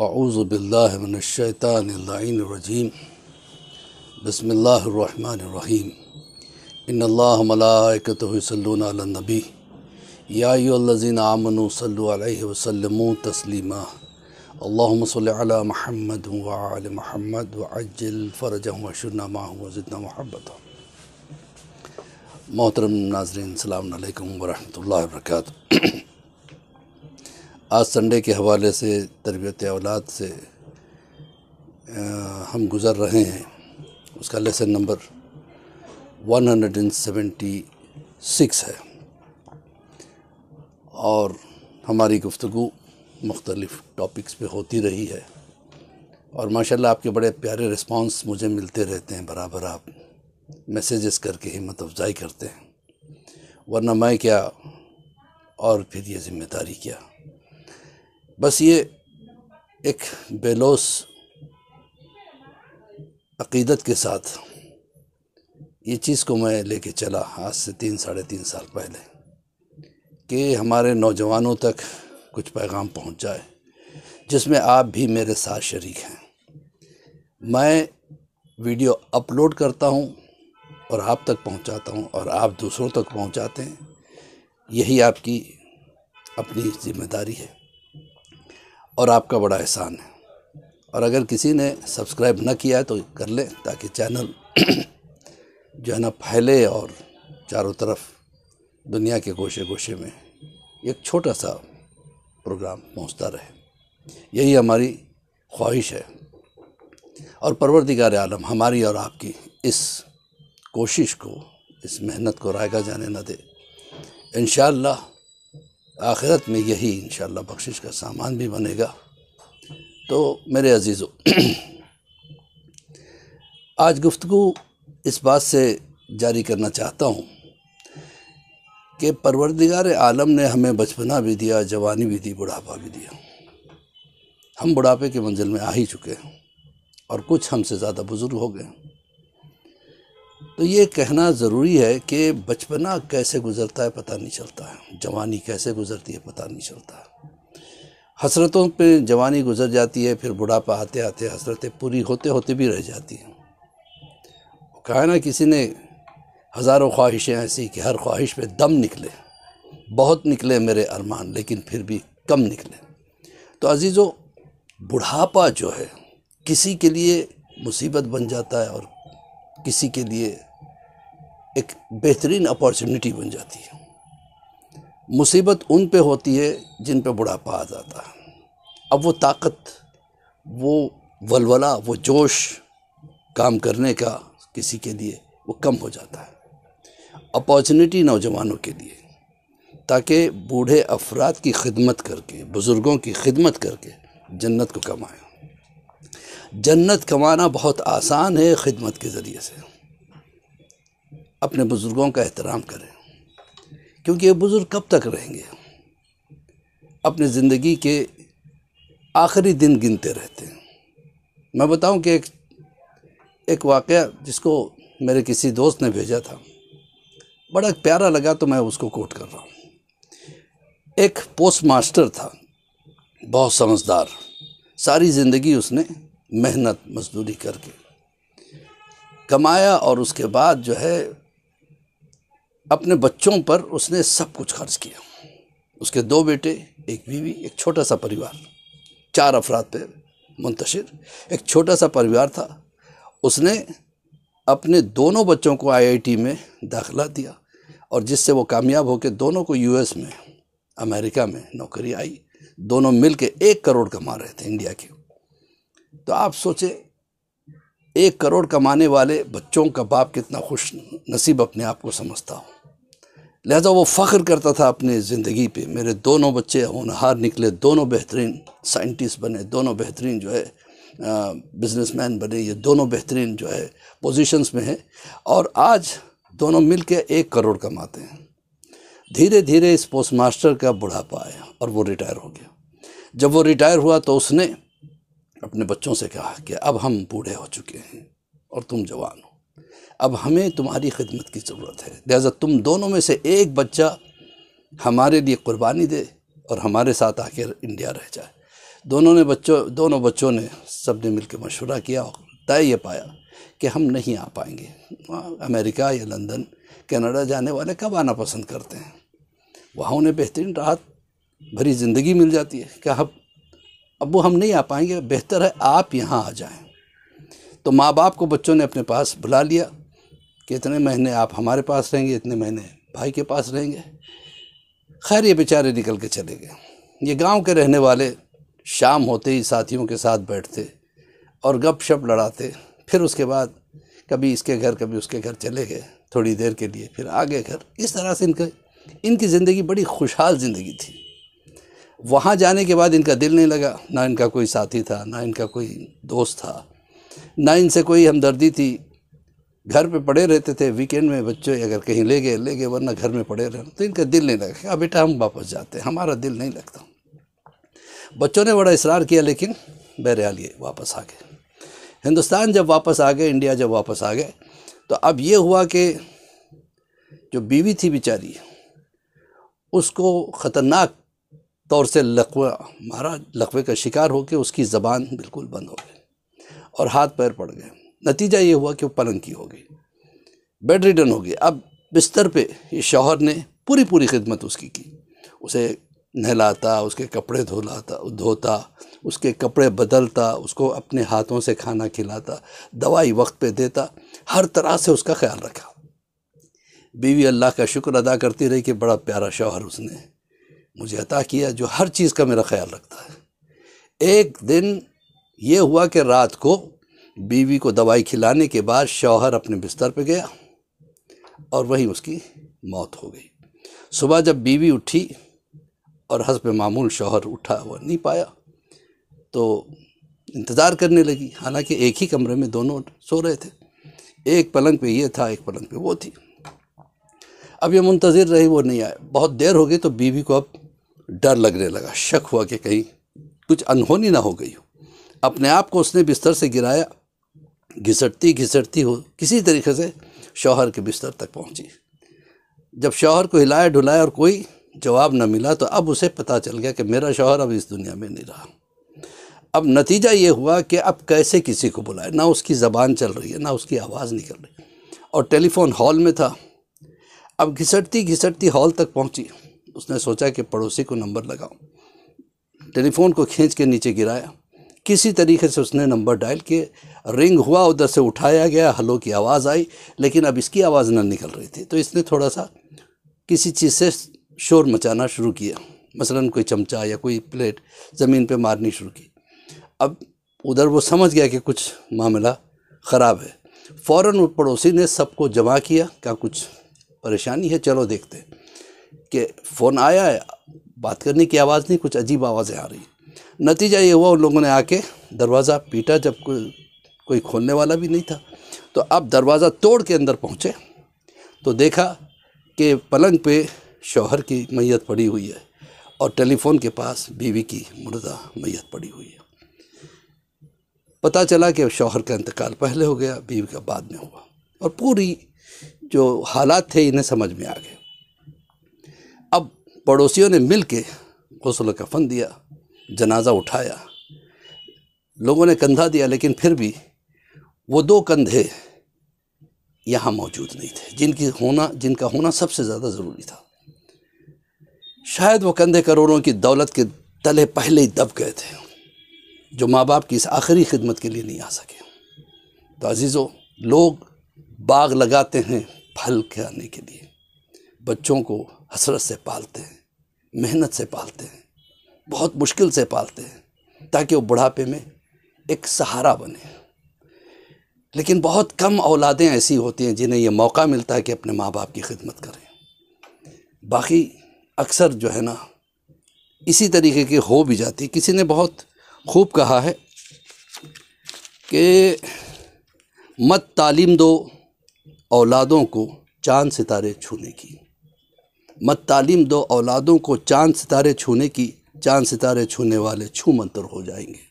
اعوذ باللہ من الشیطان اللعین الرجیم بسم اللہ الرحمن الرحیم ان اللہ ملائکتہ یصلون علی النبی یا ایھا الذین آمنوا صلوا علیہ وسلموا تسلیما اللہم صل علی محمد وعلی محمد وعجل فرجہم واشرنا معہم وزدنا محبتا۔ محترم ناظرین، السلام علیکم ورحمۃ اللہ وبرکاتہ۔ آج سنڈے کے حوالے سے تربیت اولاد سے ہم گزر رہے ہیں، اس کا لیسن نمبر 176 ہے، اور ہماری گفتگو مختلف ٹاپکس پہ ہوتی رہی ہے، اور ماشاءاللہ آپ کے بڑے پیارے رسپانس مجھے ملتے رہتے ہیں، برابر آپ میسیجز کر کے ہمت افزائی کرتے ہیں، ورنہ میں کیا اور پھر یہ ذمہ داری کیا۔ بس یہ ایک بے لوث عقیدت کے ساتھ یہ چیز کو میں لے کے چلا آج سے 3-3.5 سال پہلے، کہ ہمارے نوجوانوں تک کچھ پیغام پہنچ جائے جس میں آپ بھی میرے ساتھ شریک ہیں۔ میں ویڈیو اپلوڈ کرتا ہوں اور آپ تک پہنچاتا ہوں، اور آپ دوسروں تک پہنچاتے ہیں، یہی آپ کی اپنی ذمہ داری ہے اور آپ کا بڑا احسان ہے۔ اور اگر کسی نے سبسکرائب نہ کیا ہے تو کر لیں، تاکہ چینل جو ہے نا پھیلے اور چاروں طرف دنیا کے گوشے گوشے میں ایک چھوٹا سا پروگرام پہنچتا رہے، یہی ہماری خواہش ہے۔ اور پروردگار عالم ہماری اور آپ کی اس کوشش کو، اس محنت کو رائگاں جانے نہ دے۔ انشاءاللہ آخرت میں یہی انشاءاللہ بخشش کا سامان بھی بنے گا۔ تو میرے عزیزو، آج گفتگو اس بات سے جاری کرنا چاہتا ہوں کہ پروردگار عالم نے ہمیں بچپنا بھی دیا، جوانی بھی دی، بڑھاپا بھی دیا۔ ہم بڑھاپے کے منزل میں آ ہی چکے ہیں، اور کچھ ہم سے زیادہ بزرگ ہو گئے ہیں۔ تو یہ کہنا ضروری ہے کہ بچپنا کیسے گزرتا ہے پتہ نہیں چلتا ہے، جوانی کیسے گزرتی ہے پتہ نہیں چلتا ہے۔ حسرتوں پہ جوانی گزر جاتی ہے، پھر بڑھاپا آتے آتے حسرتیں پوری ہوتے ہوتے بھی رہ جاتی ہیں۔ کہا نا کسی نے، ہزاروں خواہشیں ایسی کہ ہر خواہش پہ دم نکلے، بہت نکلے میرے ارمان لیکن پھر بھی کم نکلے۔ تو عزیزو، بڑھاپا جو ہے کسی کے لیے مصیبت بن جاتا ہے، اور کسی کے لیے ایک بہترین اپارچونٹی بن جاتی ہے۔ مصیبت ان پہ ہوتی ہے جن پہ بڑھاپا آ جاتا ہے۔ اب وہ طاقت، وہ ولولہ، وہ جوش کام کرنے کا کسی کے لیے وہ کم ہو جاتا ہے۔ اپارچونٹی نوجوانوں کے لیے، تاکہ بوڑھے افراد کی خدمت کر کے، بزرگوں کی خدمت کر کے جنت کو کمائیں۔ جنت کمانا بہت آسان ہے، خدمت کے ذریعے سے۔ اپنے بزرگوں کا احترام کریں، کیونکہ یہ بزرگ کب تک رہیں گے؟ اپنے زندگی کے آخری دن گنتے رہتے ہیں۔ میں بتاؤں کہ ایک واقعہ جس کو میرے کسی دوست نے بھیجا تھا، بڑا پیارا لگا تو میں اس کو کوٹ کر رہا ہوں۔ ایک پوسٹ ماسٹر تھا، بہت سمجھدار، ساری زندگی اس نے محنت مزدوری کر کے کمایا، اور اس کے بعد جو ہے اپنے بچوں پر اس نے سب کچھ خرچ کیا۔ اس کے 2 بیٹے، ایک بیوی، ایک چھوٹا سا پریوار، 4 افراد پہ منتشر ایک چھوٹا سا پریوار تھا۔ اس نے اپنے دونوں بچوں کو IIT میں داخلہ دیا، اور جس سے وہ کامیاب ہو کے دونوں کو US میں، امریکہ میں نوکری آئی۔ دونوں مل کے 1 کروڑ کما رہے تھے انڈیا کے۔ تو آپ سوچیں، 1 کروڑ کمانے والے بچوں کا باپ کتنا خوش نصیب اپنے آپ کو سمجھتا ہو۔ لہذا وہ فخر کرتا تھا اپنی زندگی پہ، میرے دونوں بچے ہونہار نکلے، دونوں بہترین سائنٹسٹ بنے، دونوں بہترین جو ہے بزنس مین بنے، یہ دونوں بہترین جو ہے پوزیشنز میں ہیں، اور آج دونوں مل کے 1 کروڑ کماتے ہیں۔ دھیرے دھیرے اس پوسٹ ماسٹر کا بڑھاپا آیا اور وہ ریٹائر ہو گیا۔ جب وہ ریٹائر ہوا تو اس نے اپنے بچوں سے کہا کہ اب ہم بوڑھے ہو چکے ہیں اور تم جوان ہو، اب ہمیں تمہاری خدمت کی ضرورت ہے، لہذا تم دونوں میں سے ایک بچہ ہمارے لیے قربانی دے اور ہمارے ساتھ آ کے انڈیا رہ جائے۔ دونوں بچوں نے سب نے مل کے مشورہ کیا اور طے یہ پایا کہ ہم نہیں آ پائیں گے. امریکہ یا لندن کینیڈا جانے والے کب آنا پسند کرتے ہیں؟ وہاں انہیں بہترین راحت بھری زندگی مل جاتی ہے کہ ابو ہم نہیں آ پائیں گے، بہتر ہے آپ یہاں آ جائیں. تو ماں باپ کو بچوں نے اپنے پاس بلا لیا کہ اتنے مہینے آپ ہمارے پاس رہیں گے، اتنے مہینے بھائی کے پاس رہیں گے. خیر یہ بیچارے نکل کے چلے گئے. یہ گاؤں کے رہنے والے شام ہوتے ہی ساتھیوں کے ساتھ بیٹھتے اور گپ شپ لڑاتے. پھر اس کے بعد کبھی اس کے گھر کبھی اس کے گھر چلے گئے تھوڑی دیر کے لیے، پھر آگے گھر. اس طرح سے ان کی زندگی بڑی خوشحال زندگی تھی. وہاں جانے کے بعد ان کا دل نہیں لگا، نہ ان کا کوئی ساتھی تھا، نہ ان کا کوئی دوست تھا، نہ ان سے کوئی ہمدردی تھی. گھر پہ پڑے رہتے تھے. ویکینڈ میں بچے اگر کہیں لے گئے ورنہ گھر میں پڑے رہنا. تو ان کا دل نہیں لگا کہ بیٹا ہم واپس جاتے ہیں، ہمارا دل نہیں لگتا. بچوں نے بڑا اصرار کیا لیکن بہرحال یہ واپس آ گئے. ہندوستان جب واپس آ گئے، انڈیا جب واپس آ گئے، تو اب یہ ہوا کہ جو بیوی تھی بیچاری، اس کو خطرناک طور سے لقوے کا شکار ہو کے اس کی زبان بالکل بند ہو گئی اور ہاتھ پیر پڑ گئے. نتیجہ یہ ہوا کہ وہ پلنگ کی ہو گئی، بیڈ ریڈن ہو گئی. اب بستر پہ یہ شوہر نے پوری خدمت اس کی. اسے نہلاتا، اس کے کپڑے دھوتا، اس کے کپڑے بدلتا، اس کو اپنے ہاتھوں سے کھانا کھلاتا، دوائی وقت پہ دیتا، ہر طرح سے اس کا خیال رکھا. بیوی اللہ کا شکر ادا کرتی رہی کہ بڑا پیارا شوہر اس نے مجھے عطا کیا جو ہر چیز کا میرا خیال رکھتا ہے. ایک دن یہ ہوا کہ رات کو بیوی کو دوائی کھلانے کے بعد شوہر اپنے بستر پہ گیا اور وہیں اس کی موت ہو گئی. صبح جب بیوی اٹھی اور حسب معمول شوہر اٹھا وہ نہیں پایا تو انتظار کرنے لگی. حالانکہ ایک ہی کمرے میں دونوں سو رہے تھے، ایک پلنگ پہ یہ تھا، ایک پلنگ پہ وہ تھی. اب یہ منتظر رہی، وہ نہیں آئے. بہت دیر ہو گئی تو بیوی کو اب ڈر لگنے لگا، شک ہوا کہ کہیں کچھ انہونی نہ ہو گئی ہو. اپنے آپ کو اس نے بستر سے گرایا، گھسٹتی ہو کسی طریقے سے شوہر کے بستر تک پہنچی. جب شوہر کو ہلایا ڈھلایا اور کوئی جواب نہ ملا تو اب اسے پتہ چل گیا کہ میرا شوہر اب اس دنیا میں نہیں رہا. اب نتیجہ یہ ہوا کہ اب کیسے کسی کو بلائے، نہ اس کی زبان چل رہی ہے، نہ اس کی آواز نکل رہی، اور ٹیلی فون ہال میں تھا. اب گھسٹتی ہال تک پہنچی. اس نے سوچا کہ پڑوسی کو نمبر لگاؤں. ٹیلی فون کو کھینچ کے نیچے گرایا، کسی طریقے سے اس نے نمبر ڈائل کیے، رنگ ہوا، ادھر سے اٹھایا گیا، ہلو کی آواز آئی، لیکن اب اس کی آواز نہ نکل رہی تھی. تو اس نے تھوڑا سا کسی چیز سے شور مچانا شروع کیا، مثلا کوئی چمچہ یا کوئی پلیٹ زمین پہ مارنی شروع کی. اب ادھر وہ سمجھ گیا کہ کچھ معاملہ خراب ہے. فوراً وہ پڑوسی نے سب کو جمع کیا، کہا کچھ پریشانی ہے، چلو دیکھتے ہیں. کہ فون آیا ہے، بات کرنے کی آواز نہیں، کچھ عجیب آوازیں آ رہی. نتیجہ یہ ہوا ان لوگوں نے آ کے دروازہ پیٹا. جب کوئی کھولنے والا بھی نہیں تھا تو اب دروازہ توڑ کے اندر پہنچے تو دیکھا کہ پلنگ پہ شوہر کی میت پڑی ہوئی ہے اور ٹیلی فون کے پاس بیوی کی مردہ میت پڑی ہوئی ہے. پتہ چلا کہ شوہر کا انتقال پہلے ہو گیا، بیوی کا بعد میں ہوا، اور پوری جو حالات تھے انہیں سمجھ میں آ گئے. اب پڑوسیوں نے مل کے غسل و کفن دیا، جنازہ اٹھایا، لوگوں نے کندھا دیا، لیکن پھر بھی وہ دو کندھے یہاں موجود نہیں تھے جن کا ہونا سب سے زیادہ ضروری تھا. شاید وہ کندھے کروڑوں کی دولت کے تلے پہلے ہی دب گئے تھے جو ماں باپ کی اس آخری خدمت کے لیے نہیں آ سکے. تو عزیزو، لوگ باغ لگاتے ہیں پھل کھانے کے لیے، بچوں کو حسرت سے پالتے ہیں، محنت سے پالتے ہیں، بہت مشکل سے پالتے ہیں تاکہ وہ بڑھاپے میں ایک سہارا بنے. لیکن بہت کم اولادیں ایسی ہوتی ہیں جنہیں یہ موقع ملتا ہے کہ اپنے ماں باپ کی خدمت کریں. باقی اکثر جو ہے نا اسی طریقے کی ہو بھی جاتی. کسی نے بہت خوب کہا ہے کہ مت تعلیم دو اولادوں کو چاند ستارے چھونے کی، مت تعلیم دو اولادوں کو چاند ستارے چھونے کی، چاند ستارے چھونے والے چھو منتر ہو جائیں گے،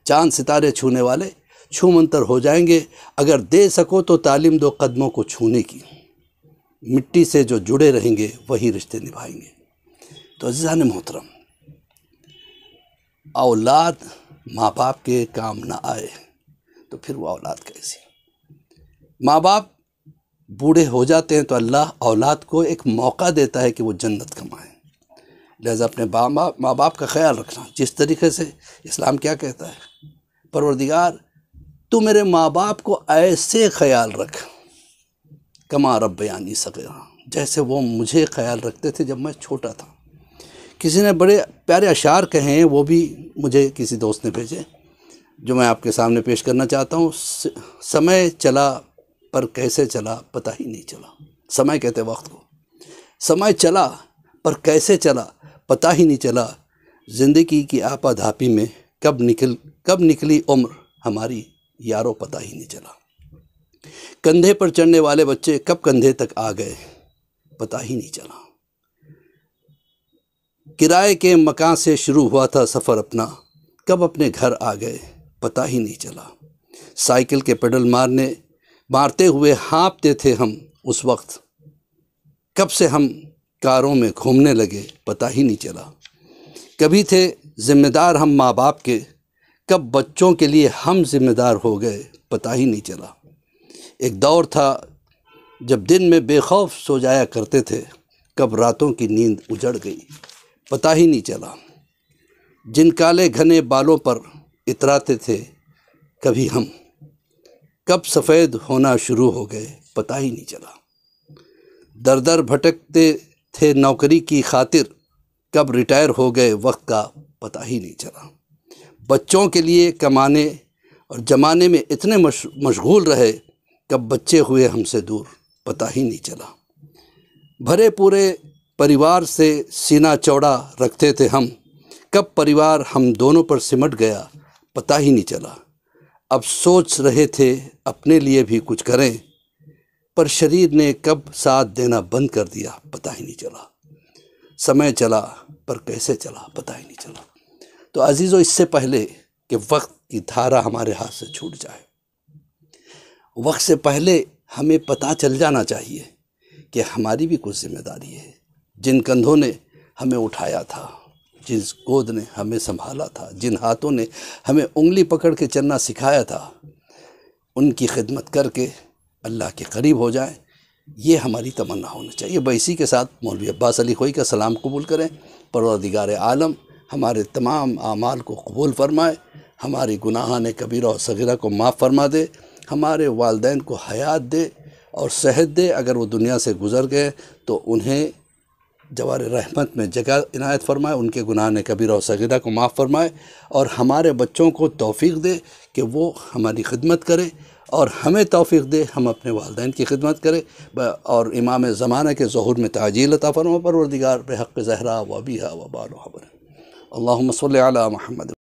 چاند ستارے چھونے والے چھو منتر ہو جائیں گے. اگر دے سکو تو تعلیم دو قدموں کو چھونے کی، مٹی سے جو جڑے رہیں گے وہی رشتے نبھائیں گے. تو عزیزان محترم، اولاد ماں باپ کے کام نہ آئے تو پھر وہ اولاد کیسی؟ ماں باپ بوڑھے ہو جاتے ہیں تو اللہ اولاد کو ایک موقع دیتا ہے کہ وہ جنت کمائیں۔ لہذا اپنے ماں باپ کا خیال رکھنا، جس طریقے سے اسلام کیا کہتا ہے، پروردگار تو میرے ماں باپ کو ایسے خیال رکھ کما ربیانی صغیرا، جیسے وہ مجھے خیال رکھتے تھے جب میں چھوٹا تھا۔ کسی نے بڑے پیارے اشعار کہے ہیں، وہ بھی مجھے کسی دوست نے بھیجے، جو میں آپ کے سامنے پیش کرنا چاہتا ہوں۔ سمے چلا پر کیسے چلا پتہ ہی نہیں چلا۔ سمے کہتے وقت کو، سمے چلا پر کیسے چلا پتہ ہی نہیں چلا، زندگی کی آپا دھاپی میں کب نکلی عمر ہماری یارو پتہ ہی نہیں چلا۔ کندھے پر چڑھنے والے بچے کب کندھے تک آ گئے پتہ ہی نہیں چلا۔ کرائے کے مکان سے شروع ہوا تھا سفر اپنا، کب اپنے گھر آ گئے پتہ ہی نہیں چلا۔ سائیکل کے پیڈل مارتے ہوئے ہانپتے تھے ہم اس وقت، کب سے ہم کاروں میں گھومنے لگے پتہ ہی نہیں چلا۔ کبھی تھے ذمہ دار ہم ماں باپ کے، کب بچوں کے لیے ہم ذمہ دار ہو گئے پتہ ہی نہیں چلا۔ ایک دور تھا جب دن میں بے خوف سو جایا کرتے تھے، کب راتوں کی نیند اجڑ گئی پتہ ہی نہیں چلا۔ جن کالے گھنے بالوں پر اتراتے تھے کبھی ہم، کب سفید ہونا شروع ہو گئے پتہ ہی نہیں چلا۔ در در بھٹکتے تھے نوکری کی خاطر، کب ریٹائر ہو گئے وقت کا پتہ ہی نہیں چلا۔ بچوں کے لیے کمانے اور جمانے میں اتنے مشغول رہے، کب بچے ہوئے ہم سے دور پتہ ہی نہیں چلا۔ بھرے پورے پریوار سے سینہ چوڑا رکھتے تھے ہم، کب پریوار ہم دونوں پر سمٹ گیا پتہ ہی نہیں چلا۔ اب سوچ رہے تھے اپنے لیے بھی کچھ کریں، پر شریر نے کب ساتھ دینا بند کر دیا پتہ ہی نہیں چلا۔ سمے چلا پر کیسے چلا پتہ ہی نہیں چلا۔ تو عزیزو، اس سے پہلے کہ وقت کی دھارا ہمارے ہاتھ سے چھوٹ جائے، وقت سے پہلے ہمیں پتہ چل جانا چاہیے کہ ہماری بھی کچھ ذمہ داری ہے۔ جن کندھوں نے ہمیں اٹھایا تھا، جس گود نے ہمیں سنبھالا تھا، جن ہاتھوں نے ہمیں انگلی پکڑ کے چلنا سکھایا تھا، ان کی خدمت کر کے اللہ کے قریب ہو جائیں، یہ ہماری تمنا ہونا چاہیے۔ اسی کے ساتھ مولوی عباس علی خوئی کا سلام قبول کریں۔ پروردگار عالم ہمارے تمام اعمال کو قبول فرمائے، ہماری گناہان کبیرہ اور صغیرہ کو معاف فرما دے، ہمارے والدین کو حیات دے اور صحت دے۔ اگر وہ دنیا سے گزر گئے تو انہیں جوار رحمت میں جگہ عنایت فرمائے، ان کے گناہان کبیرہ اور صغیرہ کو معاف فرمائے، اور ہمارے بچوں کو توفیق دے کہ وہ ہماری خدمت کرے، اور ہمیں توفیق دے ہم اپنے والدین کی خدمت کرے، اور امام زمانہ کے ظہور میں تعجیل عطا فرما پروردگار بحق زہرا و ابیہا و بال و حبر۔ اللہم صلی علی محمد۔